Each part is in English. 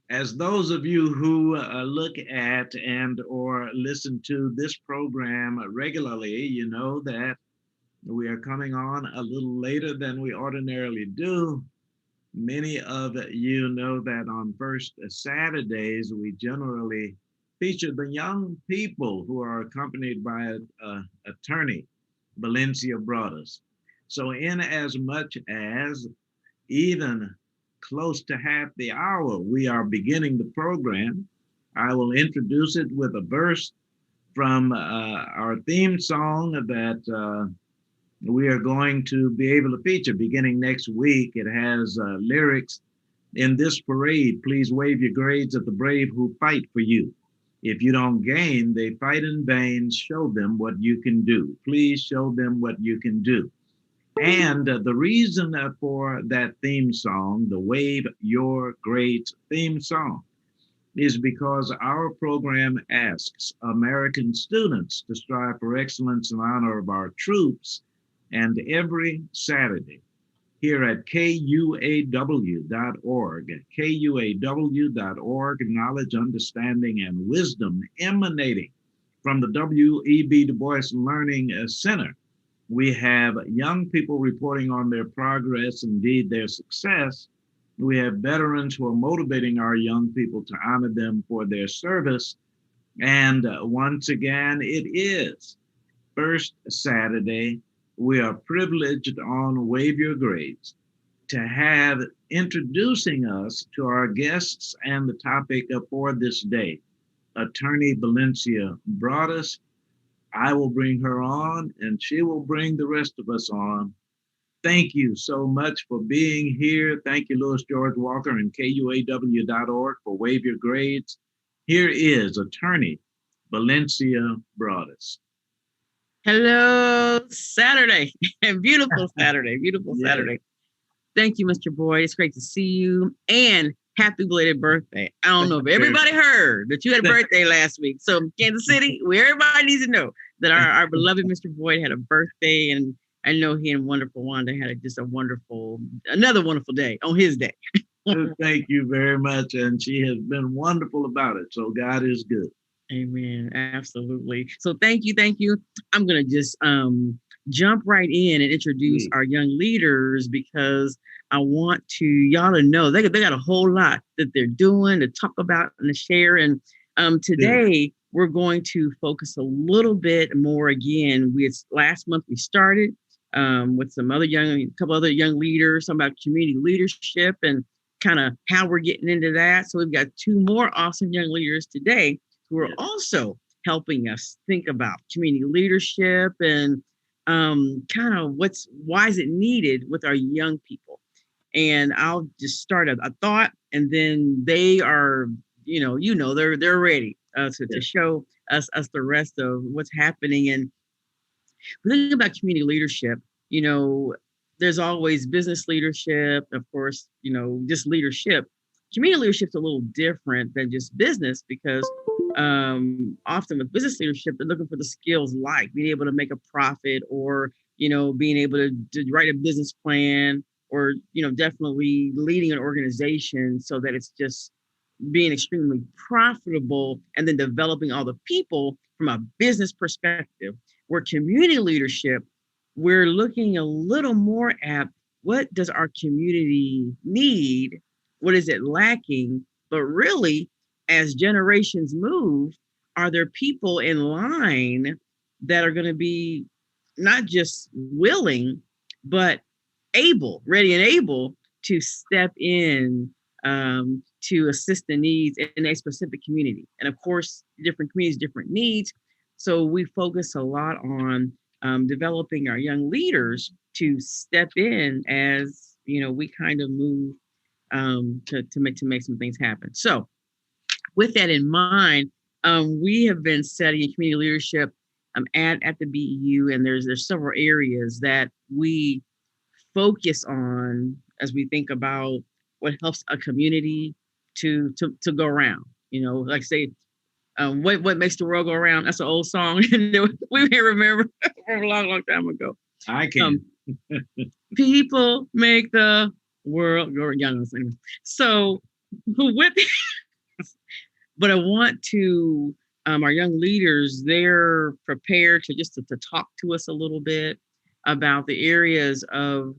As those of you who look at and or listen to this program regularly, you know that we are coming on a little later than we ordinarily do. Many of you know that on first Saturdays, we generally feature the young people who are accompanied by attorney Valencia Brothers. So, in as much as even close to half the hour we are beginning the program, I will introduce it with a verse from our theme song that we are going to be able to feature beginning next week. It has lyrics: in this parade, please wave your grades at the brave who fight for you. If you don't gain, they fight in vain. Show them what you can do. Please show them what you can do. And the reason for that theme song, the Wave Your Grades theme song, is because our program asks American students to strive for excellence in honor of our troops. And every Saturday here at KUAW.org, knowledge, understanding, and wisdom emanating from the W.E.B. Du Bois Learning Center, we have young people reporting on their progress, indeed their success. We have veterans who are motivating our young people to honor them for their service. And once again, it is first Saturday. We are privileged on Wave Your Grades to have introducing us to our guests and the topic for this day, Attorney Valencia Broadus. I will bring her on and she will bring the rest of us on. Thank you so much for being here. Thank you, Louis George Walker and KUAW.org for Wave Your Grades. Here is Attorney Valencia Broadus. Hello, Saturday. Beautiful Saturday. Beautiful yes. Saturday. Thank you, Mr. Boyd. It's great to see you. And happy belated birthday. I don't know if everybody heard that you had a birthday last week. So Kansas City, where everybody needs to know that our beloved Mr. Boyd had a birthday. And I know he and wonderful Wanda had another wonderful day on his day. Thank you very much. And she has been wonderful about it. So God is good. Amen. Absolutely. So thank you. Thank you. I'm going to just jump right in and introduce our young leaders because I want y'all to know they got a whole lot that they're doing to talk about and to share. And today we're going to focus a little bit more again. Last month we started with a couple other young leaders, talking about community leadership and kind of how we're getting into that. So we've got two more awesome young leaders today who are also helping us think about community leadership and kind of why is it needed with our young people. And I'll just start a thought, and then they are, they're ready to show us the rest of what's happening. And when thinking about community leadership, there's always business leadership, of course, just leadership. Community leadership is a little different than just business because often with business leadership, they're looking for the skills like being able to make a profit or, being able to write a business plan or, definitely leading an organization so that it's just being extremely profitable and then developing all the people from a business perspective. Where community leadership, we're looking a little more at what does our community need? What is it lacking? But really, as generations move, are there people in line that are going to be not just willing, but ready and able to step in to assist the needs in a specific community? And of course, different communities, different needs. So we focus a lot on developing our young leaders to step in as, we kind of move to make some things happen. So with that in mind, we have been studying community leadership at the BEU, and there's several areas that we focus on as we think about what helps a community to go around. Like say, What makes the world go around? That's an old song. We may remember from a long time ago. I Um, can. People make the world go around. So with but I want to our young leaders, they're prepared to to talk to us a little bit about the areas of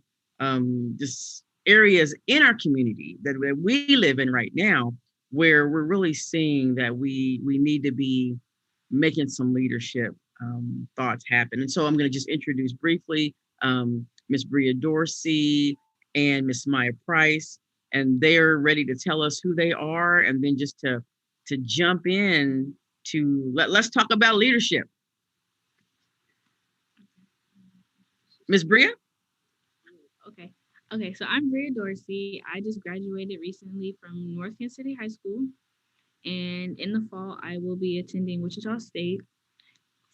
just areas in our community that we live in right now, where we're really seeing that we need to be making some leadership thoughts happen. And so I'm going to just introduce briefly Miss Bria Dorsey and Miss Maya Price, and they're ready to tell us who they are, and then just to jump in to let's talk about leadership. Miss Bria? Okay. Okay, so I'm Bria Dorsey. I just graduated recently from North Kansas City High School. And in the fall, I will be attending Wichita State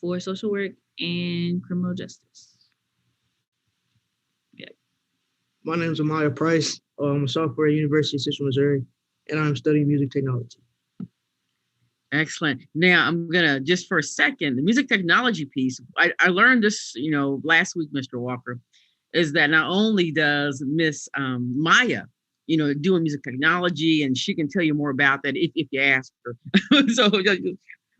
for social work and criminal justice. Yeah. My name is Amaya Price. I'm a sophomore at University of Central Missouri, and I'm studying music technology. Excellent. Now I'm gonna just for a second, the music technology piece. I learned this, last week, Mr. Walker, is that not only does Miss Maya, doing music technology, and she can tell you more about that if you ask her. So,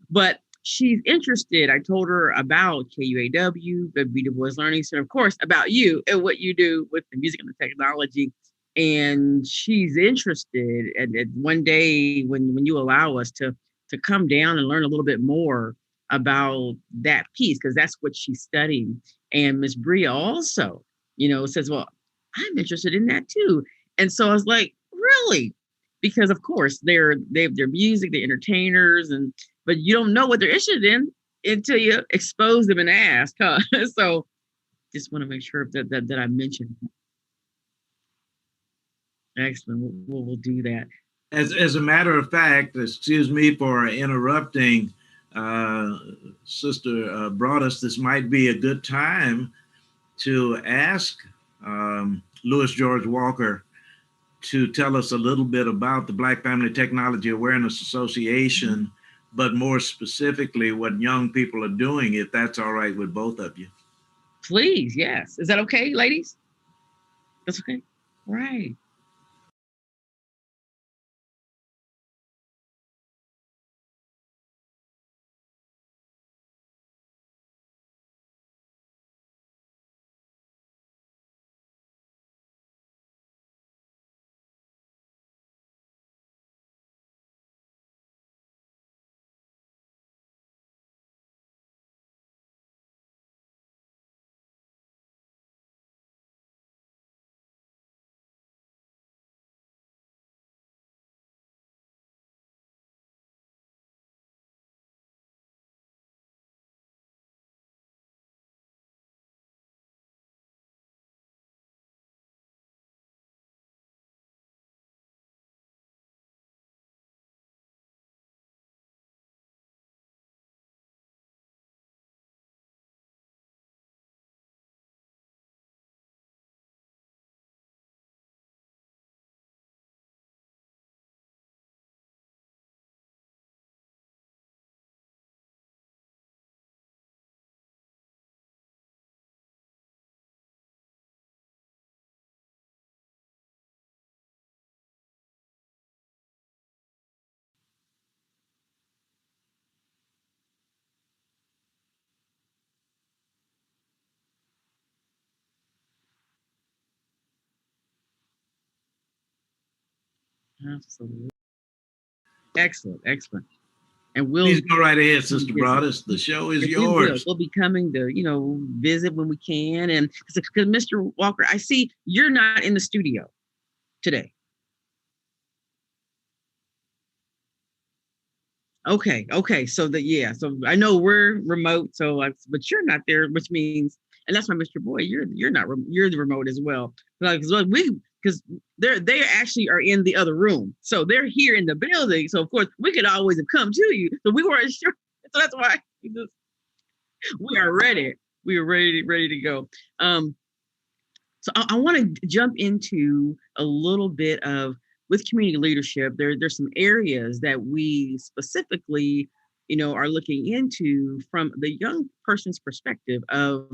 but she's interested. I told her about KUAW, the Du Bois Learning Center, of course, about you and what you do with the music and the technology. And she's interested. And one day, when you allow us to come down and learn a little bit more about that piece, because that's what she's studying. And Miss Bria also, says, well, I'm interested in that too. And so I was like, really? Because of course they have their music, they're entertainers, but you don't know what they're interested in until you expose them and ask, huh? So just want to make sure that I mentioned. Excellent. We'll do that. As a matter of fact, excuse me for interrupting, Sister Broadus, this might be a good time to ask Louis George Walker to tell us a little bit about the Black Family Technology Awareness Association, but more specifically, what young people are doing, if that's all right with both of you. Please, yes. Is that okay, ladies? That's okay. All right. Absolutely. Excellent, excellent. And Please go right ahead, Sister Broadus. The show is we will. yours. We'll be coming to, visit when we can. And because Mr. Walker, I see you're not in the studio today. Okay. So I know we're remote, but you're not there, which means, and that's why, Mr. Boy, you're not you're the remote as well. Because they actually are in the other room, so they're here in the building. So of course we could always have come to you, so we weren't sure. So that's why we are ready. We are ready to go. So I want to jump into a little bit of with community leadership. There's some areas that we specifically are looking into from the young person's perspective of,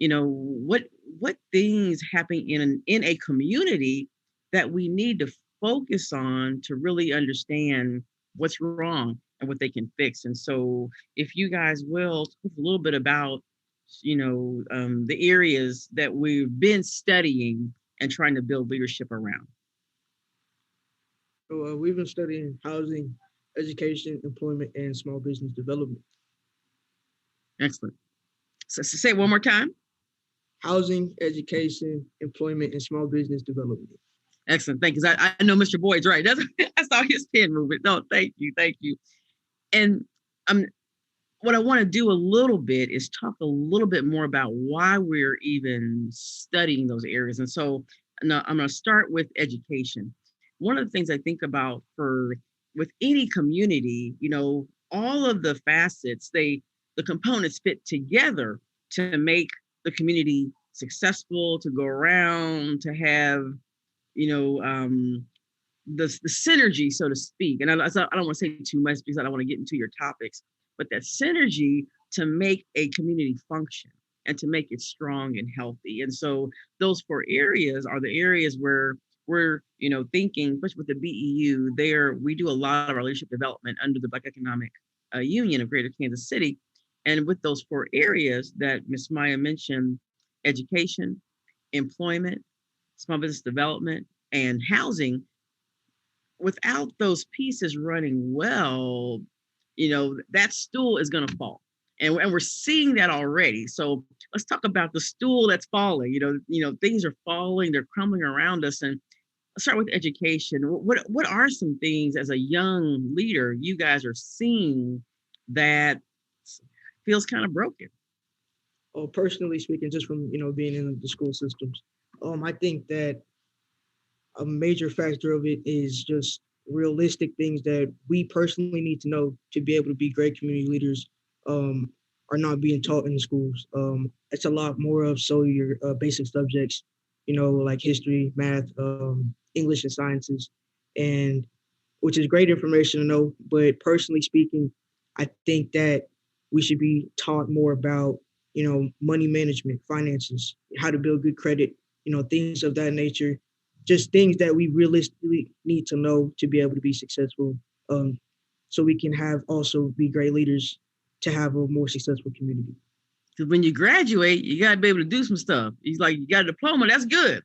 what things happen in a community that we need to focus on to really understand what's wrong and what they can fix. And so, if you guys will talk a little bit about, the areas that we've been studying and trying to build leadership around. So we've been studying housing, education, employment, and small business development. Excellent. So say it one more time. Housing, education, employment, and small business development. Excellent. Thank you. I know Mr. Boyd's right. I saw his pen movement. No, thank you. Thank you. And what I want to do a little bit is talk a little bit more about why we're even studying those areas. And so now I'm going to start with education. One of the things I think about with any community, all of the facets, the components fit together to make the community successful, to go around, to have, the synergy, so to speak. And I don't want to say too much because I don't want to get into your topics, but that synergy to make a community function and to make it strong and healthy. And so those 4 areas are the areas where we're, thinking, especially with the BEU, we do a lot of our leadership development under the Black Economic Union of Greater Kansas City. And with those 4 areas that Ms. Maya mentioned, education, employment, small business development, and housing, without those pieces running well, that stool is going to fall. And we're seeing that already. So let's talk about the stool that's falling. Things are falling, they're crumbling around us. And let's start with education. What are some things as a young leader you guys are seeing that feels kind of broken? Personally speaking, just from being in the school systems, I think that a major factor of it is just realistic things that we personally need to know to be able to be great community leaders are not being taught in the schools. It's a lot more of your basic subjects, like history, math, English, and sciences, and which is great information to know. But personally speaking, I think that we should be taught more about money management, finances, how to build good credit, things of that nature, just things that we realistically need to know to be able to be successful, so we can have also be great leaders to have a more successful community. Because when you graduate, you got to be able to do some stuff. He's like, you got a diploma, that's good,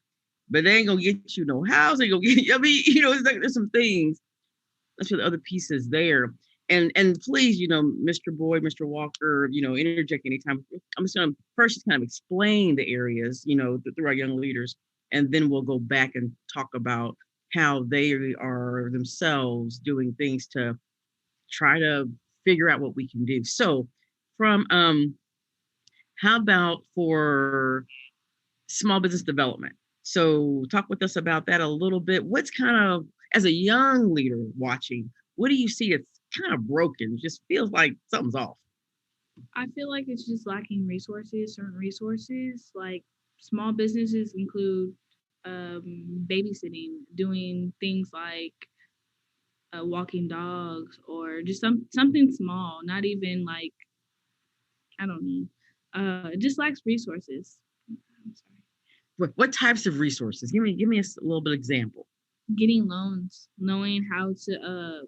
but they ain't gonna get you no house. They gonna get you. I mean, it's like there's some things. That's what the other pieces there. And please, Mr. Boyd, Mr. Walker, interject anytime. I'm just gonna first just kind of explain the areas, through our young leaders, and then we'll go back and talk about how they are themselves doing things to try to figure out what we can do. So from how about for small business development? So talk with us about that a little bit. What's kind of, as a young leader watching, what do you see that's kind of broken? It just feels like something's off. I feel like it's just lacking certain resources. Like small businesses include babysitting, doing things like walking dogs, or just something small. Not even like, I don't know. It just lacks resources. I'm sorry. What types of resources? Give me a little bit of example. Getting loans, knowing how to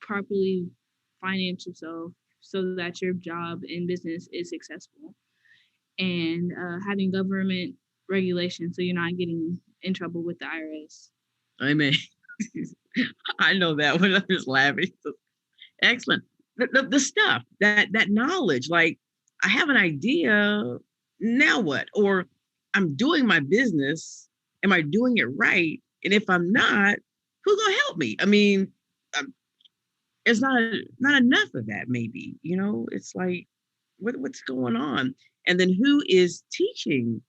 properly finance yourself so that your job in business is successful, and having government regulation so you're not getting in trouble with the IRS. Amen. I know that one. I'm just laughing. Excellent. The stuff, that knowledge, like I have an idea, now what? Or I'm doing my business. Am I doing it right? And if I'm not, who's gonna help me? I mean, it's not enough of that. Maybe it's like, what's going on? And then who is teaching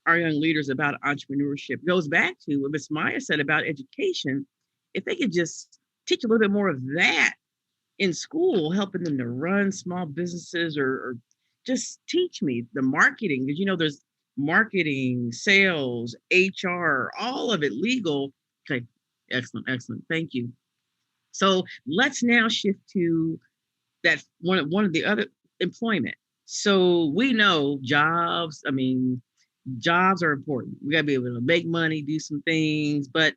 our young leaders about entrepreneurship? Goes back to what Ms. Maya said about education. If they could just teach a little bit more of that in school, helping them to run small businesses, or just teach me the marketing, because there's marketing, sales, HR, all of it, legal. Okay, excellent. Thank you. So let's now shift to that one of the other employment. So we know jobs. I mean, jobs are important. We got to be able to make money, do some things, but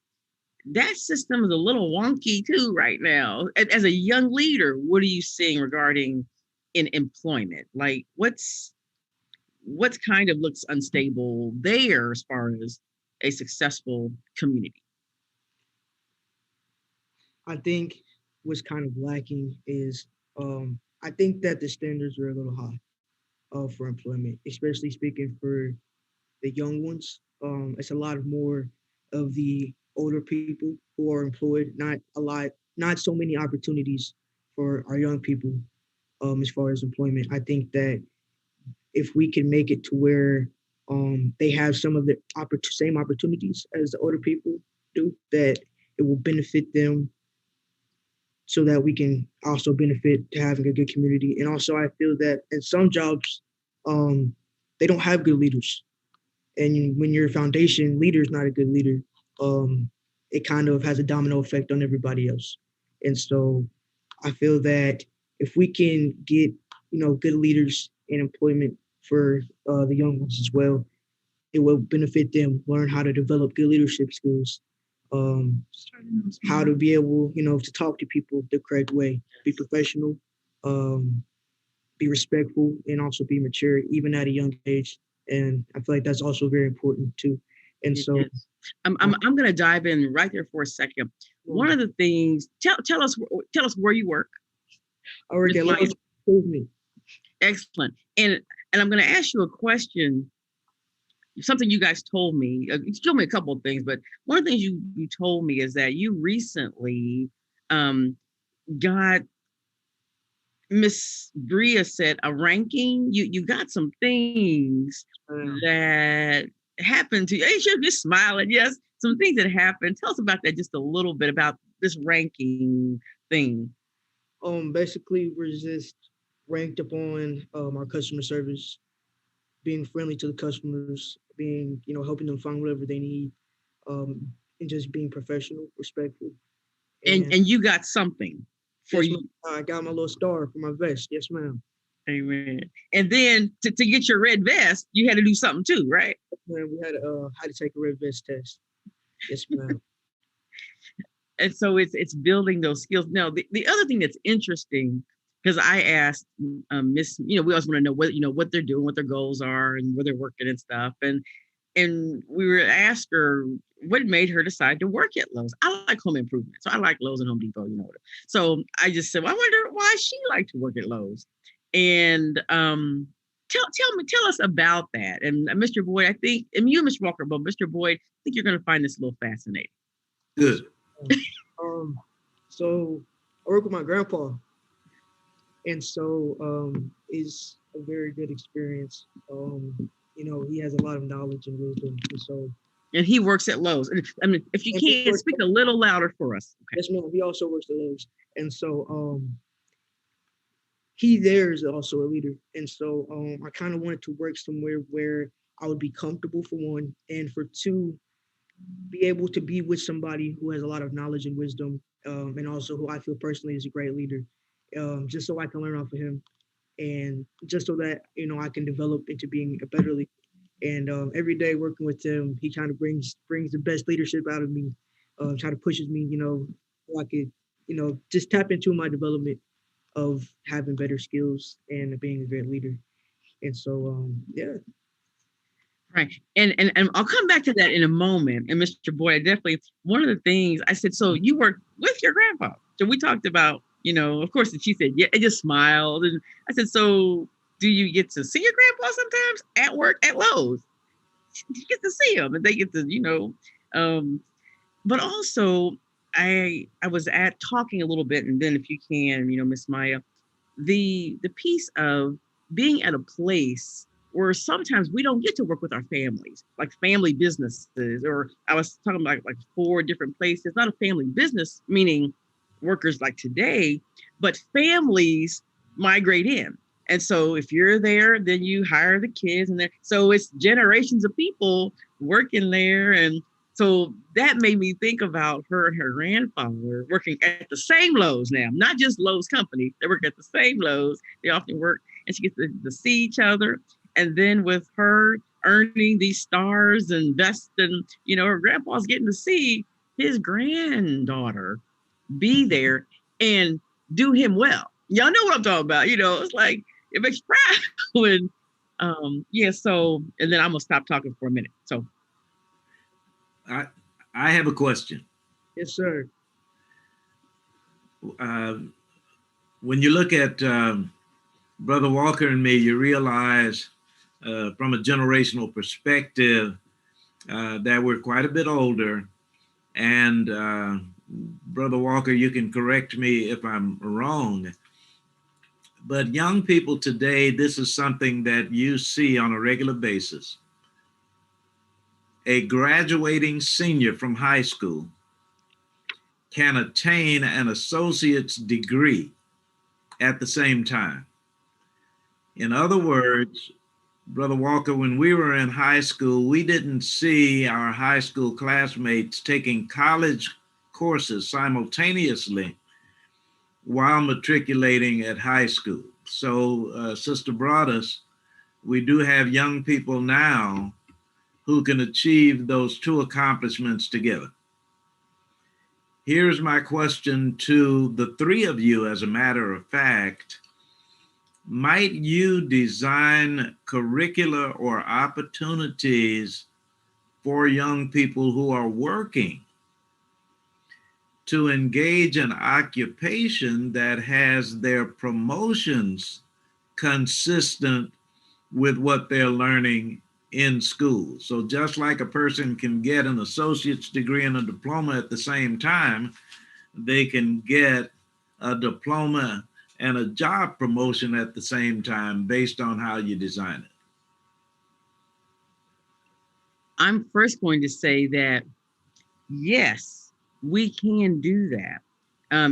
that system is a little wonky too right now. As a young leader, what are you seeing regarding in employment? Like what's kind of looks unstable there as far as a successful community? I think what's kind of lacking is I think that the standards are a little high for employment, especially speaking for the young ones. It's a lot of more of the older people who are employed, not so many opportunities for our young people as far as employment. I think that if we can make it to where they have some of the same opportunities as the older people do, that it will benefit them so that we can also benefit to having a good community. And also, I feel that in some jobs, they don't have good leaders. And when your foundation leader is not a good leader, it kind of has a domino effect on everybody else. And so I feel that if we can get, good leaders in employment for the young ones as well, it will benefit them, learn how to develop good leadership skills, how to be able, to talk to people the correct way, be professional, um, be respectful, and also be mature, even at a young age. And I feel like that's also very important too. And so, Yes. I'm going to dive in right there for a second. One of the things, tell us where you work. I work at Lowe's. Excellent. And I'm going to ask you a question. Something you guys told me. You told me a couple of things, but one of the things you told me is that you recently got, Miss Bria said, a ranking. You got some things that happened to you. You should be smiling. Yes, some things that happened. Tell us about that just a little bit about this ranking thing. Basically, we're just ranked upon our customer service, being friendly to the customers, being, helping them find whatever they need, um, and just being professional, respectful. And you got something for yes, you. I got my little star for my vest. Yes, ma'am. Amen. And then to get your red vest, you had to do something too, right? Man, we had to take a red vest test. Yes, ma'am. And so it's building those skills. Now, the other thing that's interesting, because I asked Miss, we always want to know what they're doing, what their goals are, and where they're working and stuff. And we were asked her what made her decide to work at Lowe's. I like home improvement, so I like Lowe's and Home Depot, So I just said, well, I wonder why she liked to work at Lowe's. And tell us about that. And Mr. Boyd, I think, and you, Mr. Walker, but Mr. Boyd, I think you're going to find this a little fascinating. Good. So I work with my grandpa, and so it's a very good experience. He has a lot of knowledge and wisdom, and he works at Lowe's. I mean, if you can speak a little louder for us. Okay. Yes, ma'am. He also works at Lowe's, and so he there is also a leader, and so I kind of wanted to work somewhere where I would be comfortable for one, and for two, be able to be with somebody who has a lot of knowledge and wisdom, and also who I feel personally is a great leader, just so I can learn off of him, and just so that I can develop into being a better leader. And every day working with him, he kind of brings the best leadership out of me, try to pushes me, so I could, just tap into my development of having better skills and being a great leader. And so, yeah. Right. And I'll come back to that in a moment. And Mr. Boyd, definitely one of the things I said, so you work with your grandpa. So we talked about, of course, and she said, yeah, and just smiled. And I said, so do you get to see your grandpa sometimes at work at Lowe's? You get to see him and they get to, but also I was talking a little bit, and then if you can, Miss Maya, the piece of being at a place where sometimes we don't get to work with our families, like family businesses, or I was talking about like 4 different places, not a family business, meaning workers like today, but families migrate in. And so if you're there, then you hire the kids, and so it's generations of people working there. And So that made me think about her and her grandfather working at the same Lowe's now, not just Lowe's company. They work at the same Lowe's. They often work, and she gets to see each other. And then with her earning these stars and vests, and her grandpa's getting to see his granddaughter be there and do him well. Y'all know what I'm talking about. It's like it makes you proud when yeah, so and then I'm gonna stop talking for a minute. So I I have a question. Yes, sir. Uh, when you look at Brother Walker and me, you realize from a generational perspective that we're quite a bit older. And Brother Walker, you can correct me if I'm wrong, but young people today, this is something that you see on a regular basis. A graduating senior from high school can attain an associate's degree at the same time. In other words, Brother Walker, when we were in high school, we didn't see our high school classmates taking college courses simultaneously while matriculating at high school. So, Sister Broadus, we do have young people now who can achieve those two accomplishments together. Here's my question to the three of you, as a matter of fact. Might you design curricula or opportunities for young people who are working to engage an occupation that has their promotions consistent with what they're learning in school? So, just like a person can get an associate's degree and a diploma at the same time, they can get a diploma and a job promotion at the same time based on how you design it. I'm first going to say that yes, we can do that.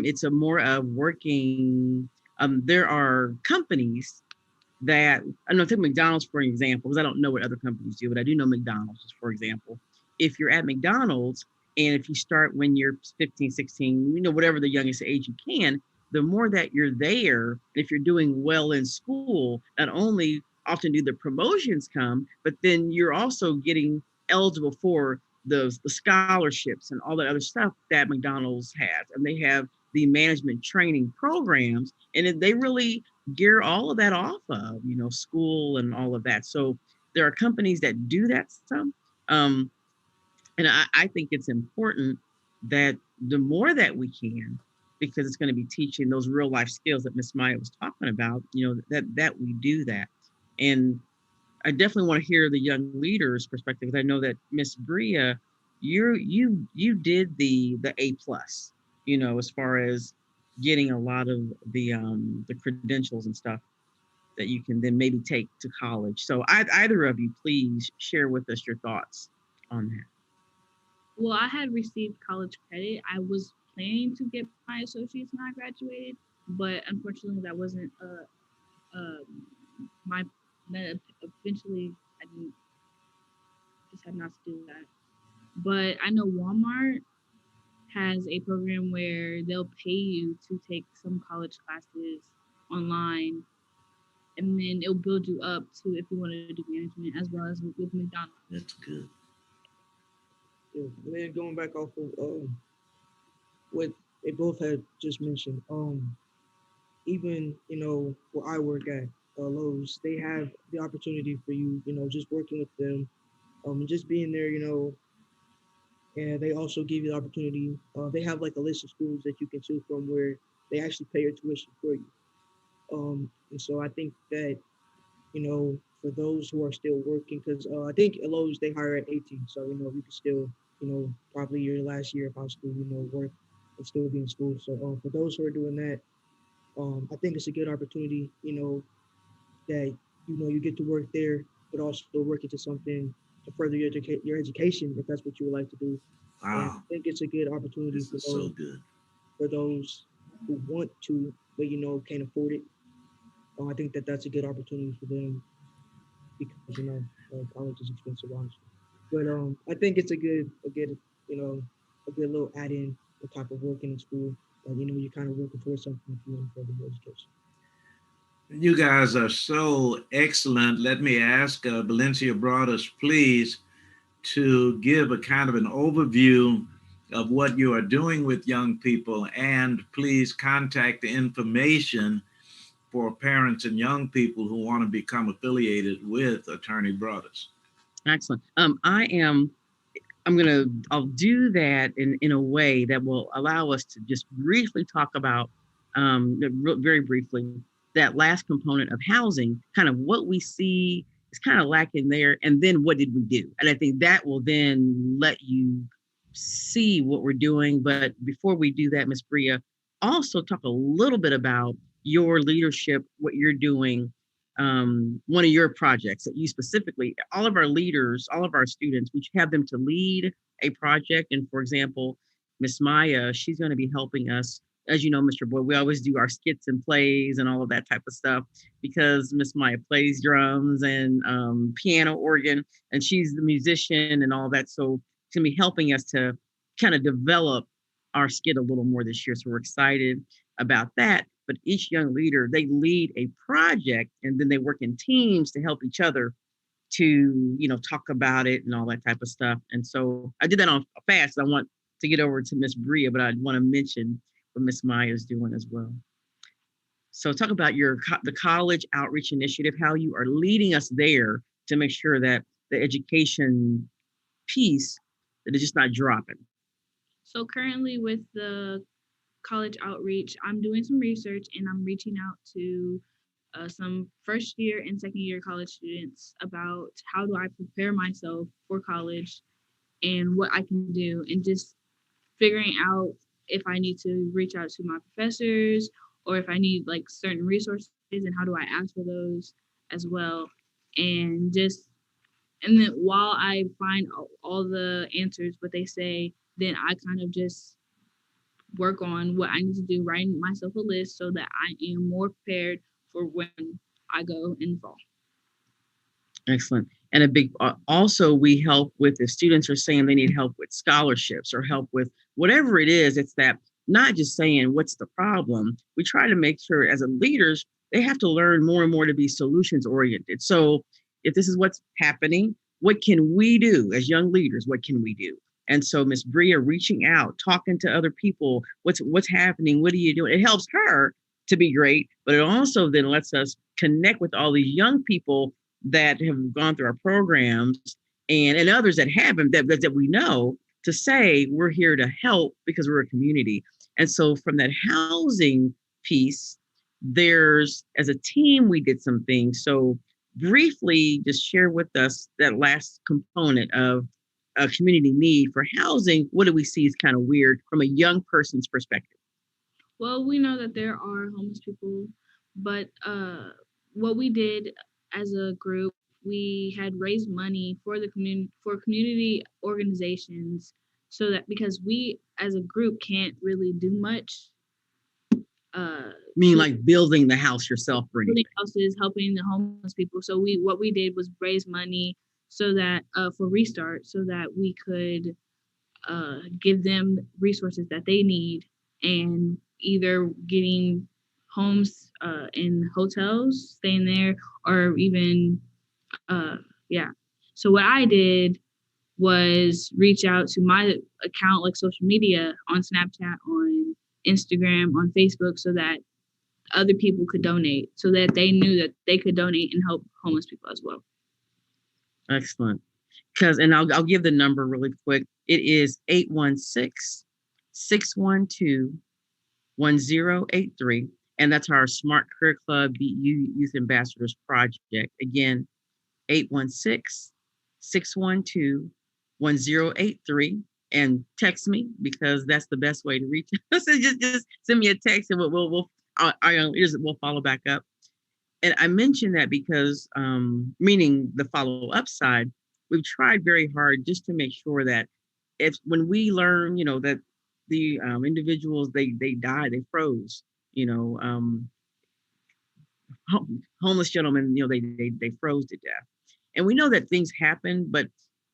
It's a more of working. There are companies that I know. Take McDonald's for an example, because I don't know what other companies do, but I do know McDonald's, for example. If you're at McDonald's and if you start when you're 15, 16, whatever the youngest age you can, the more that you're there, if you're doing well in school, not only often do the promotions come, but then you're also getting eligible for the scholarships and all that other stuff that McDonald's has. And they have the management training programs, and they really gear all of that off of school and all of that. So there are companies that do that stuff, um, and I think it's important that the more that we can, because it's going to be teaching those real life skills that Miss Maya was talking about, that we do that. And I definitely want to hear the young leaders perspective, because I know that Miss Bria, you did the A+, as far as getting a lot of the credentials and stuff that you can then maybe take to college. So either of you, please share with us your thoughts on that. Well, I had received college credit. I was planning to get my associates when I graduated, but unfortunately, that wasn't my. That eventually, I didn't decided not to do that. But I know Walmart has a program where they'll pay you to take some college classes online, and then it'll build you up to if you want to do management, as well as with McDonald's. That's good. Yeah. And then going back off of what they both had just mentioned, even where I work at Lowe's, they have the opportunity for you, just working with them, and just being there, and they also give you the opportunity. They have like a list of schools that you can choose from where they actually pay your tuition for you. And so I think that for those who are still working, because I think at Lowe's they hire at 18, so you can still probably your last year of high school, work and still be in school. So for those who are doing that, I think it's a good opportunity, that you get to work there, but also work into something to further your education if that's what you would like to do. And I Wow, think it's a good opportunity this is so good. for those who want to, but can't afford it. I think that that's a good opportunity for them because college is expensive, honestly. But I think it's a good, you know, a good little add-in, the type of work in the school that you're kind of working towards something if you want further your education. You guys are so excellent. Let me ask Valencia Broadus, please, to give a kind of an overview of what you are doing with young people, and please contact the information for parents and young people who want to become affiliated with Attorney Broadus. Excellent. I'll do that in a way that will allow us to just briefly talk about, very briefly, that last component of housing, kind of what we see is kind of lacking there, and then what did we do? And I think that will then let you see what we're doing. But before we do that, Miss Bria, also talk a little bit about your leadership, what you're doing, one of your projects that you specifically, all of our leaders, all of our students, we have them to lead a project. And for example, Miss Maya, she's going to be helping us. As you know, Mr. Boyd, we always do our skits and plays and all of that type of stuff because Miss Maya plays drums and piano, organ, and she's the musician and all that. So she's going to be helping us to kind of develop our skit a little more this year. So we're excited about that. But each young leader, they lead a project and then they work in teams to help each other to, talk about it and all that type of stuff. And so I did that on fast. I want to get over to Miss Bria, but I want to mention what Miss Maya is doing as well. So talk about the college outreach initiative, how you are leading us there to make sure that the education piece that is just not dropping. So currently with the college outreach, I'm doing some research and I'm reaching out to some first year and second year college students about how do I prepare myself for college and what I can do, and just figuring out if I need to reach out to my professors or if I need like certain resources and how do I ask for those as well. And just, and then while I find all the answers, what they say, then I kind of just work on what I need to do, writing myself a list so that I am more prepared for when I go in the fall. Excellent. And a big, also, we help with if students are saying they need help with scholarships or help with whatever it is, it's that not just saying what's the problem. We try to make sure as a leaders, they have to learn more and more to be solutions oriented. So if this is what's happening, what can we do as young leaders? What can we do? And so Miss Bria reaching out, talking to other people, what's happening? What are you doing? It helps her to be great, but it also then lets us connect with all these young people that have gone through our programs and others that haven't that we know to say we're here to help because we're a community. And so from that housing piece, there's as a team we did some things. So briefly just share with us that last component of a community need for housing. What do we see is kind of weird from a young person's perspective? Well, we know that there are homeless people, but what we did as a group, we had raised money for the community organizations, so that because we as a group can't really do much. Meaning like building the house yourself for anything. Building houses, helping the homeless people. So what we did was raise money so that for Restart, so that we could give them resources that they need, and either getting homes in hotels, staying there, or even yeah. So what I did was reach out to my account, like social media, on Snapchat, on Instagram, on Facebook, so that other people could donate, so that they knew that they could donate and help homeless people as well. Excellent. Because, and I'll give the number really quick. It is 816-612-1083. And that's our Smart Career Club BU Youth Ambassadors Project. Again, 816-612-1083. And text me because that's the best way to reach us. So just send me a text and our young leaders will follow back up. And I mention that because, meaning the follow up side, we've tried very hard just to make sure that if when we learn, that the individuals they died, they froze, homeless gentlemen, they froze to death, and we know that things happen, but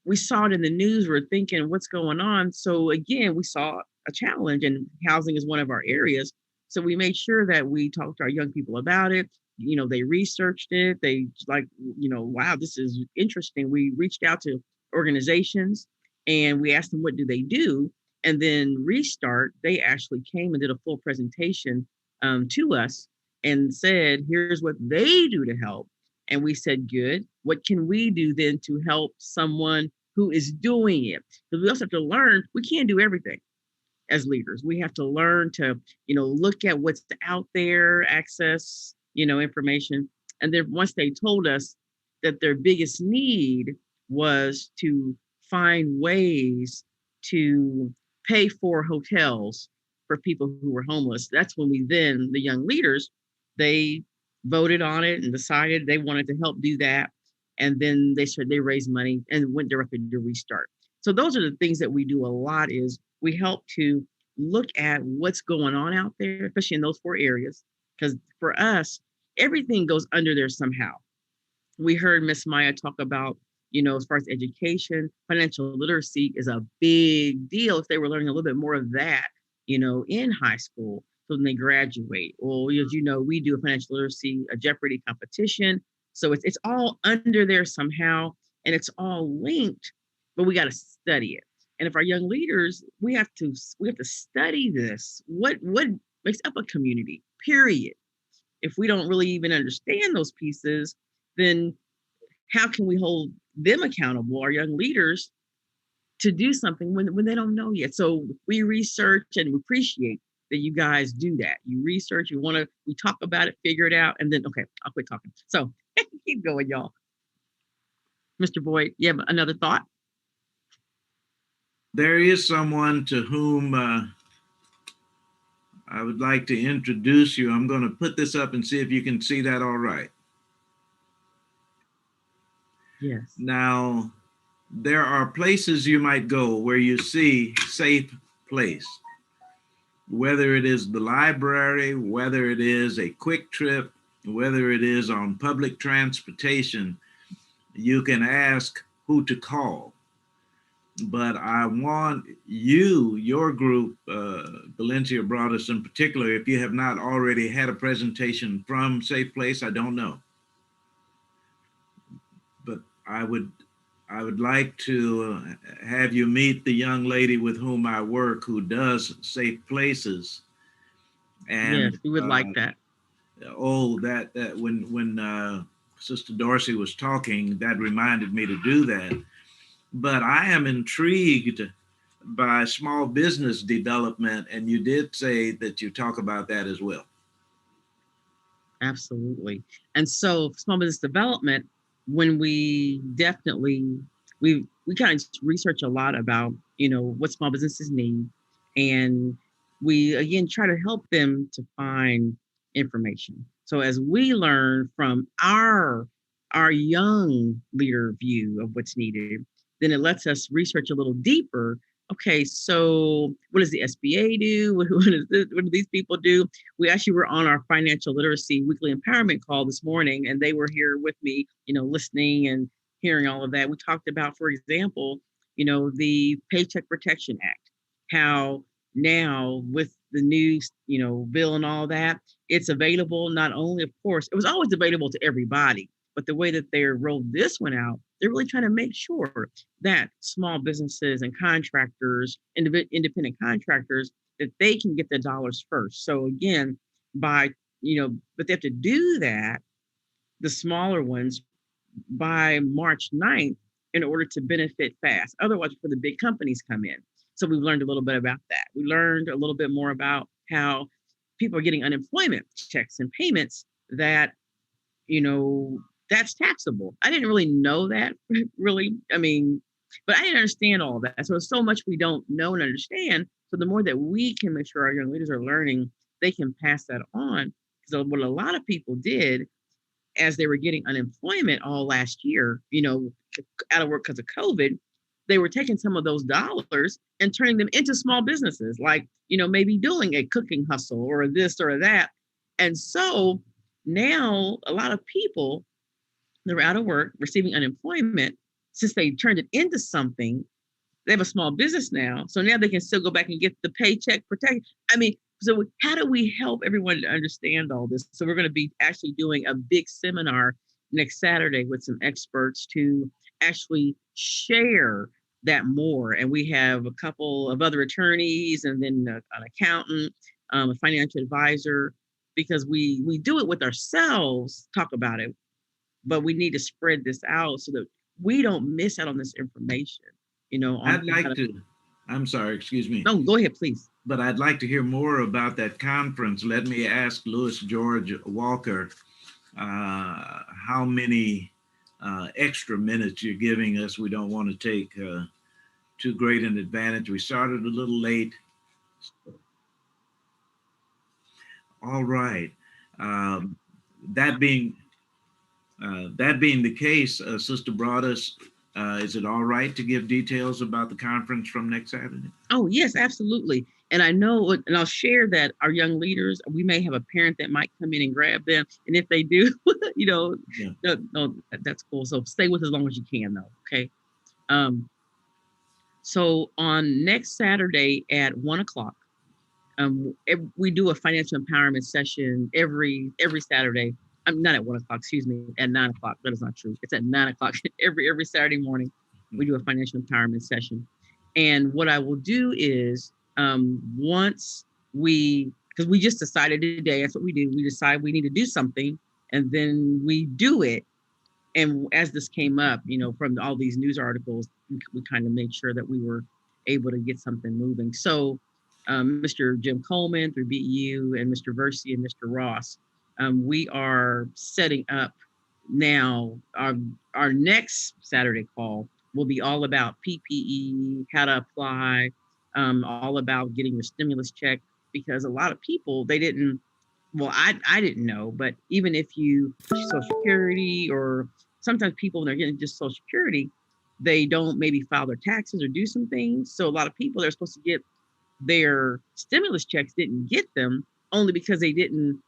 we saw it in the news. We're thinking, what's going on? So again, we saw a challenge, and housing is one of our areas. So we made sure that we talked to our young people about it. They researched it. They like, wow, this is interesting. We reached out to organizations and we asked them, what do they do? And then Restart, they actually came and did a full presentation to us and said, here's what they do to help. And we said, good. What can we do then to help someone who is doing it? Because we also have to learn we can't do everything as leaders. We have to learn to, look at what's out there, access, information. And then once they told us that their biggest need was to find ways to pay for hotels for people who were homeless, that's when the young leaders, they voted on it and decided they wanted to help do that. And then they raised money and went directly to Restart. So those are the things that we do a lot is we help to look at what's going on out there, especially in those 4 areas. Because for us, everything goes under there somehow. We heard Miss Maya talk about, as far as education, financial literacy is a big deal if they were learning a little bit more of that, in high school. So when they graduate, well, as you know, we do a financial literacy, a Jeopardy competition. So it's all under there somehow, and it's all linked, but we got to study it. And if our young leaders, we have to study this. What makes up a community? Period. If we don't really even understand those pieces, then how can we hold them accountable, our young leaders, to do something when they don't know yet? So we research and we appreciate that you guys do that. You research, we talk about it, figure it out, and then, okay, I'll quit talking. So keep going, y'all. Mr. Boyd, you have another thought? There is someone to whom I would like to introduce you. I'm going to put this up and see if you can see that all right. Yes. Now, there are places you might go where you see safe place, whether it is the library, whether it is a quick trip, whether it is on public transportation, you can ask who to call. But I want your group, Valencia brought us in particular, if you have not already had a presentation from Safe Place, I don't know. But I would like to have you meet the young lady with whom I work who does Safe Places. And yes, we would like that. Oh, that when Sister Dorsey was talking, that reminded me to do that. But I am intrigued by small business development, and you did say that you talk about that as well. Absolutely. And so small business development, when we kind of research a lot about, what small businesses need. And we, again, try to help them to find information. So as we learn from our young leader view of what's needed, then it lets us research a little deeper. Okay, so what does the SBA do? What do these people do? We actually were on our financial literacy weekly empowerment call this morning, and they were here with me, listening and hearing all of that. We talked about, for example, the Paycheck Protection Act, how now with the new, bill and all that, it's available not only, of course, it was always available to everybody, but the way that they rolled this one out, they're really trying to make sure that small businesses and contractors, independent contractors, that they can get the dollars first. So again, but they have to do that, the smaller ones, by March 9th in order to benefit fast. Otherwise, for the big companies come in. So we've learned a little bit about that. We learned a little bit more about how people are getting unemployment checks and payments that, that's taxable. I didn't really know that really. But I didn't understand all of that. So there's so much we don't know and understand. So the more that we can make sure our young leaders are learning, they can pass that on. So what a lot of people did as they were getting unemployment all last year, out of work because of COVID, they were taking some of those dollars and turning them into small businesses, like, maybe doing a cooking hustle or this or that. And so now a lot of people, they're out of work, receiving unemployment, since they turned it into something, they have a small business now. So now they can still go back and get the paycheck protection. I mean, so how do we help everyone to understand all this? So we're going to be actually doing a big seminar next Saturday with some experts to actually share that more. And we have a couple of other attorneys and then an accountant, a financial advisor, because we do it with ourselves, talk about it, but we need to spread this out so that we don't miss out on this information, I'd like to, I'm sorry, excuse me. No, go ahead, please. But I'd like to hear more about that conference. Let me ask Louis George Walker how many extra minutes you're giving us. We don't want to take too great an advantage. We started a little late. All right. Um, that being the case, Sister Broadus, is it all right to give details about the conference from next Saturday? Oh, yes, absolutely. And I know, and I'll share that our young leaders, we may have a parent that might come in and grab them. And if they do, Yeah. no, that's cool. So stay with us as long as you can, though. Okay. So on next Saturday at 1:00, we do a financial empowerment session every Saturday. I'm not at 1:00, excuse me, at 9:00. That is not true. It's at 9:00 every Saturday morning. We do a financial empowerment session. And what I will do is once because we just decided today, that's what we do. We decide we need to do something and then we do it. And as this came up, from all these news articles, we kind of made sure that we were able to get something moving. So Mr. Jim Coleman through BEU and Mr. Versio and Mr. Ross, we are setting up now our next Saturday call will be all about PPE, how to apply, all about getting your stimulus check, because a lot of people, they didn't, well, I didn't know, but even if you Social Security, or sometimes people when they're getting just Social Security, they don't maybe file their taxes or do some things. So a lot of people that are supposed to get their stimulus checks didn't get them only because they didn't,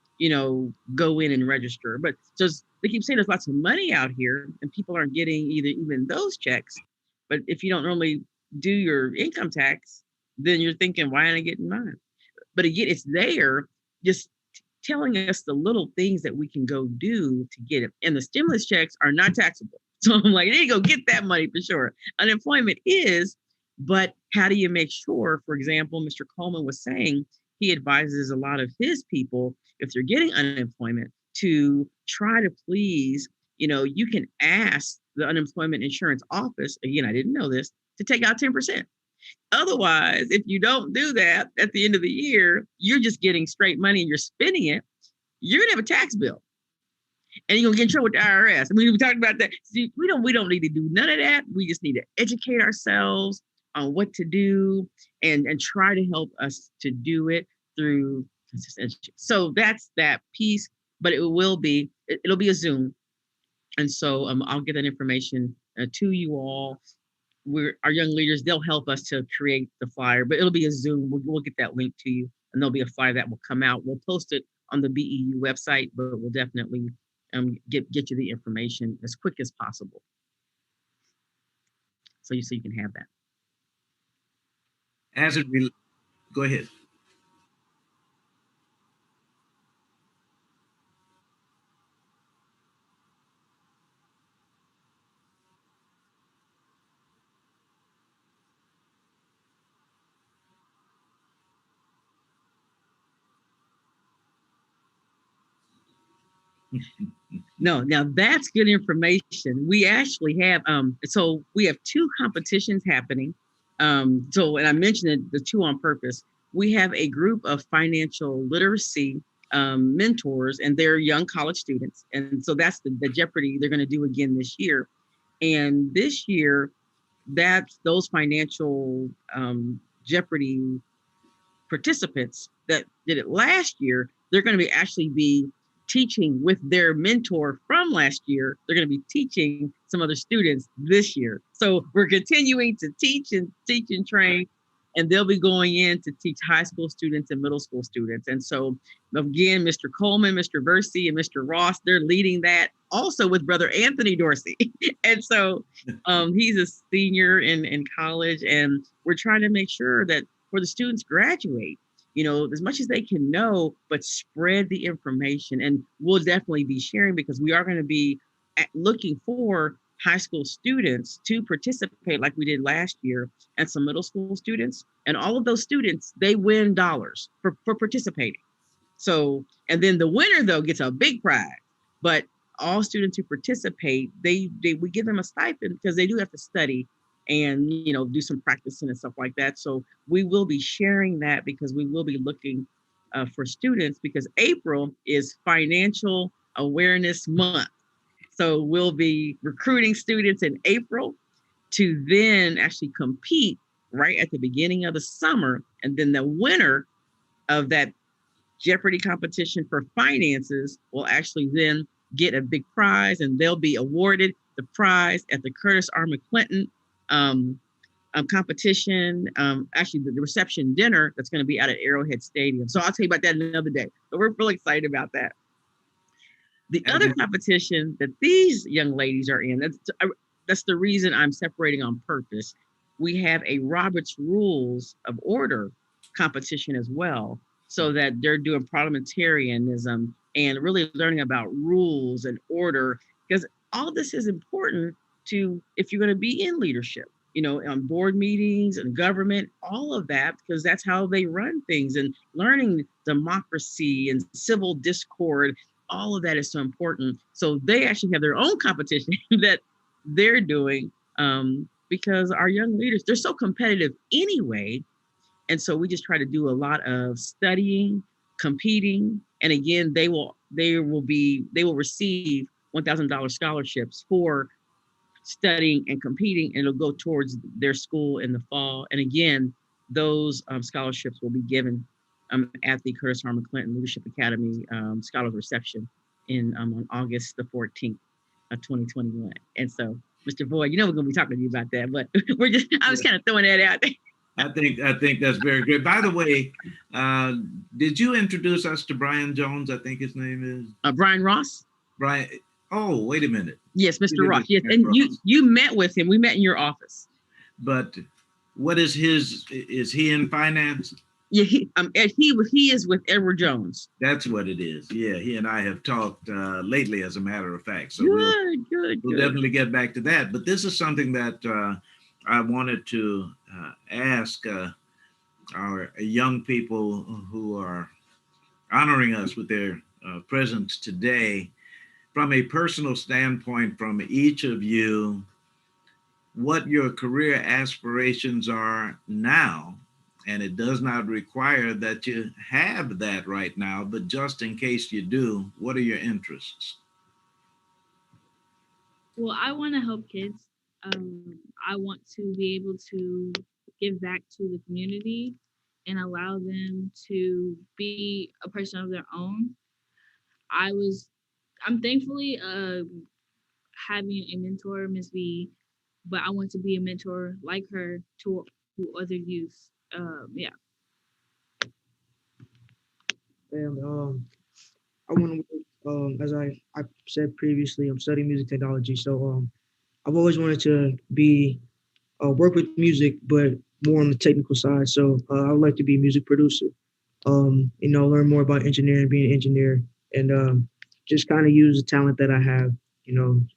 go in and register. But just they keep saying there's lots of money out here and people aren't getting even those checks. But if you don't normally do your income tax, then you're thinking, why aren't I getting mine? But again, it's there just telling us the little things that we can go do to get it. And the stimulus checks are not taxable. So I'm like, there you go, get that money for sure. Unemployment is, but how do you make sure, for example, Mr. Coleman was saying, he advises a lot of his people, if they're getting unemployment, to try to please, you can ask the unemployment insurance office, again, I didn't know this, to take out 10%. Otherwise, if you don't do that at the end of the year, you're just getting straight money and you're spending it. You're gonna have a tax bill, and you're gonna get in trouble with the IRS. I mean, we talked about that. See, we don't need to do none of that. We just need to educate ourselves on what to do and try to help us to do it through consistency. So that's that piece. But it'll be a Zoom, and so I'll get that information to you all. Our young leaders, they'll help us to create the flyer, but it'll be a Zoom. We'll get that link to you, and there'll be a flyer that will come out. We'll post it on the BEU website, but we'll definitely get you the information as quick as possible, so you can have that. Go ahead. No, now that's good information. We actually have so we have 2 competitions happening. And I mentioned it, the 2 on purpose. We have a group of financial literacy mentors, and they're young college students. And so that's the Jeopardy they're going to do again this year. And this year, that's those financial Jeopardy participants that did it last year, they're going to be teaching with their mentor from last year. They're going to be teaching some other students this year. So we're continuing to teach and train and they'll be going in to teach high school students and middle school students. And so again, Mr. Coleman, Mr. Versey, and Mr. Ross, they're leading that also with Brother Anthony Dorsey. And so he's a senior in college, and we're trying to make sure that for the students graduate, as much as they can know, but spread the information. And we'll definitely be sharing, because we are going to be looking for high school students to participate like we did last year, and some middle school students. And all of those students, they win dollars for participating. So, and then the winner though gets a big prize. But all students who participate, we give them a stipend, because they do have to study and do some practicing and stuff like that. So we will be sharing that, because we will be looking for students, because April is Financial Awareness Month. So we'll be recruiting students in April to then actually compete right at the beginning of the summer. And then the winner of that Jeopardy competition for finances will actually then get a big prize, and they'll be awarded the prize at the Curtis R. McClinton competition. Actually, the reception dinner that's going to be out at Arrowhead Stadium. So I'll tell you about that another day. But we're really excited about that. The other competition that these young ladies are in, that's the reason I'm separating on purpose. We have a Robert's Rules of Order competition as well, so that they're doing parliamentarianism and really learning about rules and order, because all this is important to, if you're going to be in leadership, on board meetings and government, all of that, because that's how they run things, and learning democracy and civil discord. All of that is so important. So they actually have their own competition that they're doing, because our young leaders, they're so competitive anyway. And so we just try to do a lot of studying, competing. And again, they will receive $1,000 scholarships for studying and competing, and it'll go towards their school in the fall. And again, those scholarships will be given at the Curtis R. McClinton Leadership Academy Scholars Reception on August the 14th of 2021. And so, Mr. Boyd, we're going to be talking to you about that, but I was kind of throwing that out there. I think that's very good. By the way, did you introduce us to Brian Jones? I think his name is Brian Ross. Brian. Oh, wait a minute. Yes, Mr. Ross. Yes, and Ross. You met with him. We met in your office. But what is his? Is he in finance? Yeah, he is with Edward Jones. That's what it is. Yeah, he and I have talked lately, as a matter of fact. So good. We'll definitely get back to that. But this is something that I wanted to ask our young people who are honoring us with their presence today, from a personal standpoint, from each of you, what your career aspirations are now. And it does not require that you have that right now, but just in case you do, what are your interests? Well, I want to help kids. I want to be able to give back to the community and allow them to be a person of their own. I'm thankfully having a mentor, Miss B, but I want to be a mentor like her to other youth. Yeah. And I want to, as I said previously, I'm studying music technology. So I've always wanted to be work with music, but more on the technical side. So I would like to be a music producer. Learn more about engineering, being an engineer, and just kind of use the talent that I have. And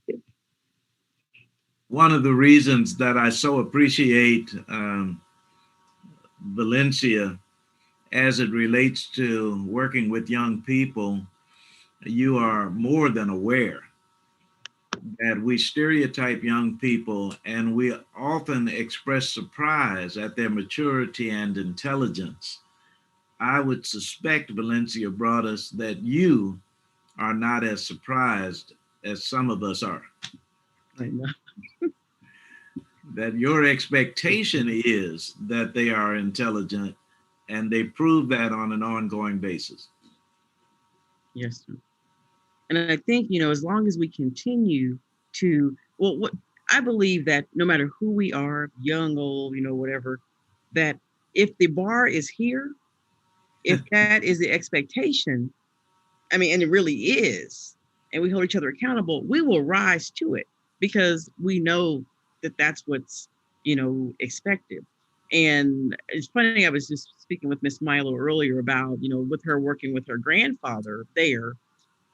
yeah. One of the reasons that I so appreciate Valencia as it relates to working with young people, you are more than aware that we stereotype young people, and we often express surprise at their maturity and intelligence. I would suspect, Valencia Broadus, that you are not as surprised as some of us are. I know. That your expectation is that they are intelligent, and they prove that on an ongoing basis. Yes, sir. And I think, as long as we continue to, I believe that no matter who we are, young, old, whatever, that if the bar is here, if that is the expectation, I mean, and it really is, and we hold each other accountable, we will rise to it because we know that that's what's, expected. And it's funny, I was just speaking with Miss Milo earlier about, with her working with her grandfather there,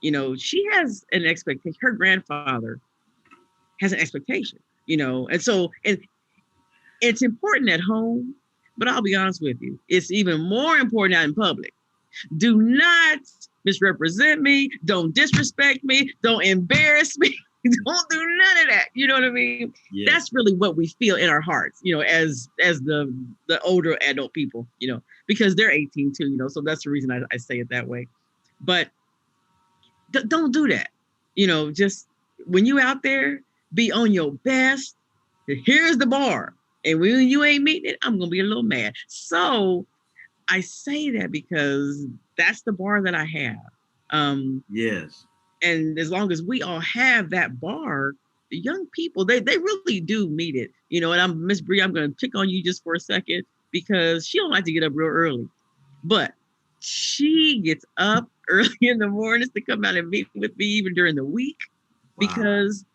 she has an expectation. Her grandfather has an expectation, and so it's important at home, but I'll be honest with you, it's even more important out in public. Do not misrepresent me. Don't disrespect me. Don't embarrass me. Don't do none of that. You know what I mean? Yeah. That's really what we feel in our hearts, as the older adult people, because they're 18 too, so that's the reason I say it that way. But don't do that. Just when you out there, be on your best. Here's the bar. And when you ain't meeting it, I'm gonna be a little mad. So I say that because that's the bar that I have. Yes. And as long as we all have that bar, the young people, they really do meet it. And I'm Miss Bree, I'm gonna pick on you just for a second because she don't like to get up real early. But she gets up early in the mornings to come out and meet with me even during the week because,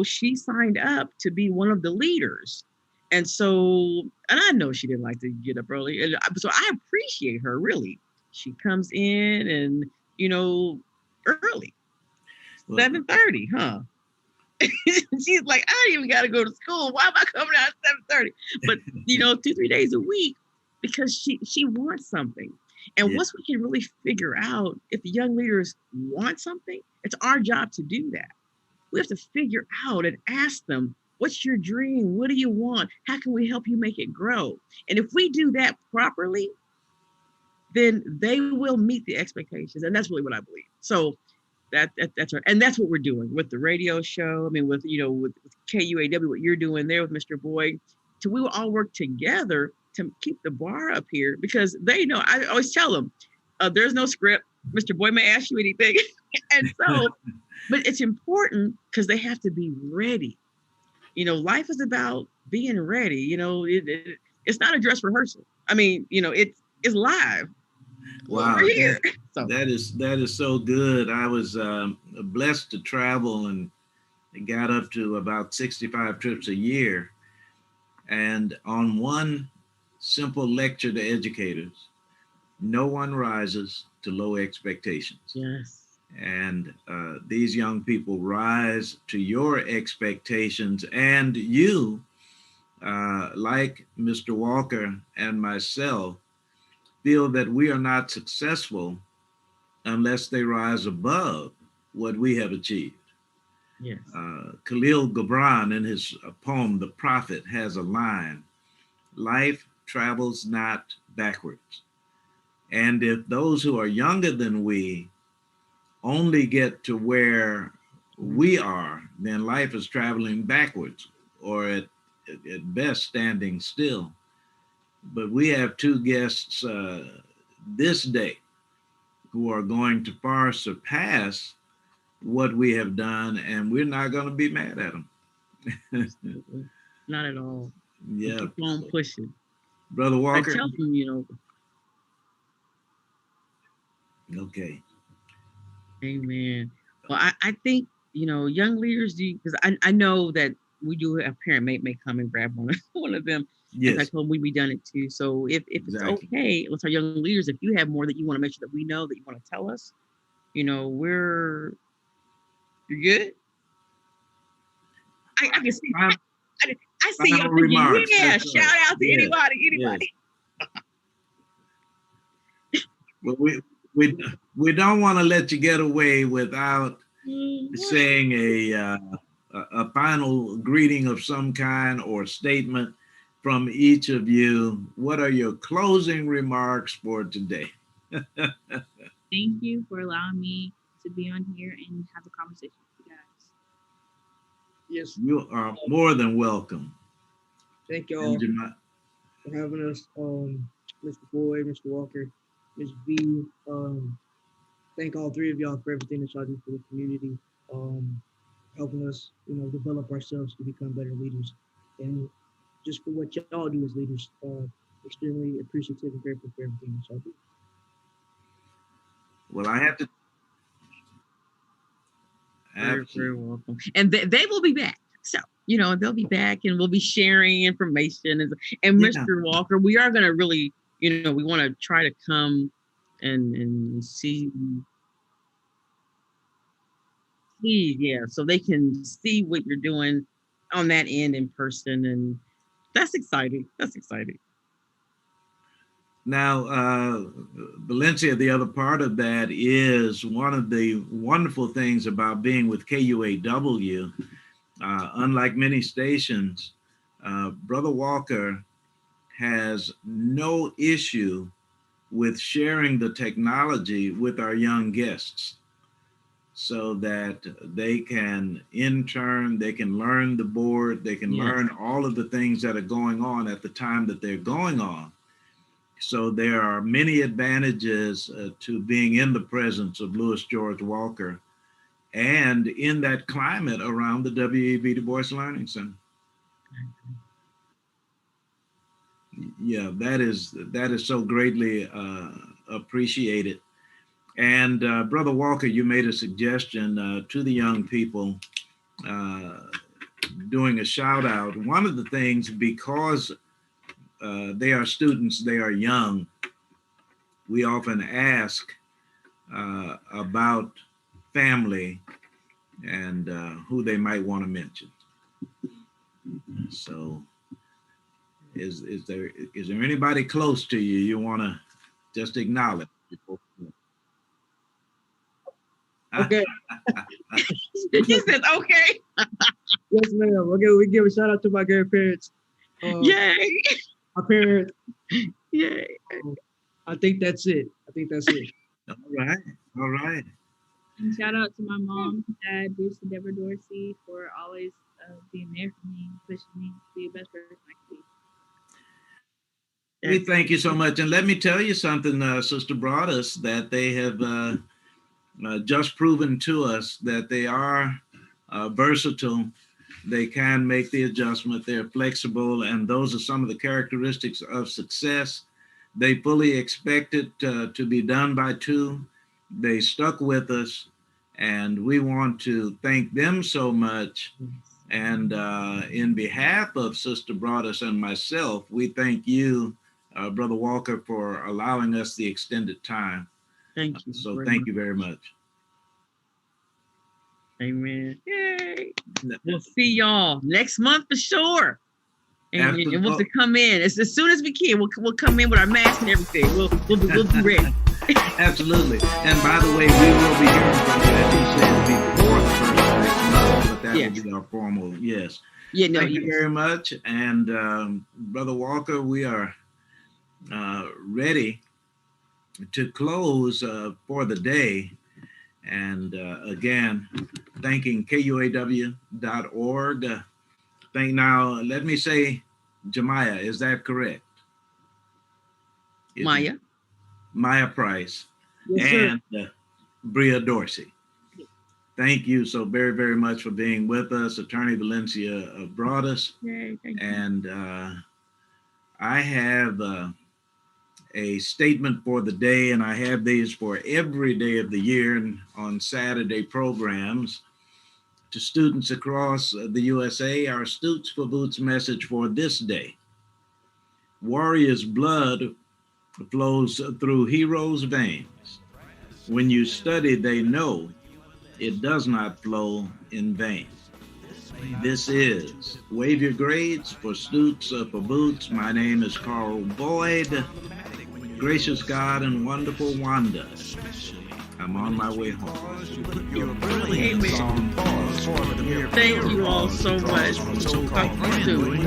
she signed up to be one of the leaders. And so, and I know she didn't like to get up early. And so I appreciate her, really. She comes in and, early, Well, 7:30, huh? She's like, I ain't even got to go to school. Why am I coming out at 7:30? But, 2-3 days a week because she wants something. And Yeah. once we can really figure out if the young leaders want something, it's our job to do that. We have to figure out and ask them, what's your dream? What do you want? How can we help you make it grow? And if we do that properly, then they will meet the expectations. And that's really what I believe. So that's right. And that's what we're doing with the radio show. I mean, with KUAW, what you're doing there with Mr. Boyd. So we will all work together to keep the bar up here because they know, I always tell them, there's no script. Mr. Boyd may ask you anything. And so, but it's important because they have to be ready. Life is about being ready. It's not a dress rehearsal. I mean, it's live. Wow. We're here. So That is so good. I was blessed to travel and got up to about 65 trips a year. And on one simple lecture to educators, no one rises to low expectations. yes. And these young people rise to your expectations, and you, like Mr. Walker and myself, feel that we are not successful unless they rise above what we have achieved. Yes. Khalil Gibran, in his poem The Prophet, has a line: life travels not backwards. And if those who are younger than we only get to where we are, then life is traveling backwards, or at best standing still. But we have two guests this day who are going to far surpass what we have done, and we're not going to be mad at them. Absolutely. Not at all. Yeah. Keep on pushing. Brother I Walker. tell them, Okay. amen. Well, I think, young leaders do, because I know that we do, a parent may come and grab one, one of them. As I Yes, told them, we've done it too. So if it's exactly. okay, let's our young leaders, if you have more that you want to make sure that we know that you want to tell us, you're good. I can see, Final, I see y'all final thinking, remarks. yeah, That's shout right. out to Yes, anybody. yes. Well, we don't want to let you get away without Mhm. saying a final greeting of some kind or statement from each of you. What are your closing remarks for today? Thank you for allowing me to be on here and have a conversation with you guys. Yes. You are more than welcome. Thank And y'all for having us. Mr. Boyd, Mr. Walker, Ms. V. Thank all three of y'all for everything that y'all do for the community. Um, helping us, develop ourselves to become better leaders. And just for what y'all do as leaders, extremely appreciative and grateful for everything that y'all do. Well, I have to Very, very absolutely. welcome. And they will be back. So, they'll be back and we'll be sharing information. And Yeah. Mr. Walker, we are going to really, we want to try to come and see, yeah, so they can see what you're doing on that end in person. And that's exciting. That's exciting. Now, Valencia, the other part of that is one of the wonderful things about being with KUAW. Unlike many stations, Brother Walker has no issue with sharing the technology with our young guests so that they can intern, they can learn the board, they can Yes. learn all of the things that are going on at the time that they're going on. So there are many advantages to being in the presence of Louis George Walker and in that climate around the W.E.B. Du Bois Learning Center. Yeah, that is so greatly appreciated. And Brother Walker, you made a suggestion to the young people uh, doing a shout out. One of the things, because they are students, they are young, we often ask about family and who they might want to mention. So, is there anybody close to you want to just acknowledge? Okay. You said, okay. Yes, ma'am. Okay, we give a shout out to my grandparents. Yay. My parents. Yay. I think that's it. All right, all right. And shout out to my mom, dad, Bruce, and Deborah Dorsey for always being there for me, pushing me to be the best person I can be. We thank you so much, and let me tell you something, Sister Broadus, that they have just proven to us that they are versatile. They can make the adjustment. They're flexible, and those are some of the characteristics of success. They fully expect it to be done by two. They stuck with us, and we want to thank them so much. And in behalf of Sister Broadus and myself, we thank you, Brother Walker, for allowing us the extended time. Thank you. So thank you very much. Amen. Yay. We'll see y'all next month for sure. And we'll come in as soon as we can. We'll come in with our masks and everything. We'll be ready. Absolutely. And by the way, we will be hearing from you, as you said, before the first of next month, but that will be our formal yes. Yeah, no, thank you very much. And Brother Walker, we are ready to close for the day. And again, thanking KUAW.org. Now, let me say, Jemiah, is that correct? Maya. Maya Price. Yes, and Bria Dorsey. Thank you so very, very much for being with us. Attorney Valencia brought us. Yay, thank you. And I have a statement for the day, and I have these for every day of the year and on Saturday programs. To students across the USA, our Stoots for Boots message for this day. Warriors' blood flows through heroes' veins. When you study, they know it does not flow in vain. This is Wave Your Grades for Stoots for Boots. My name is Carl Boyd. Gracious God and wonderful Wanda, I'm on my way home. Amen. Thank you all so much. Talk to you soon.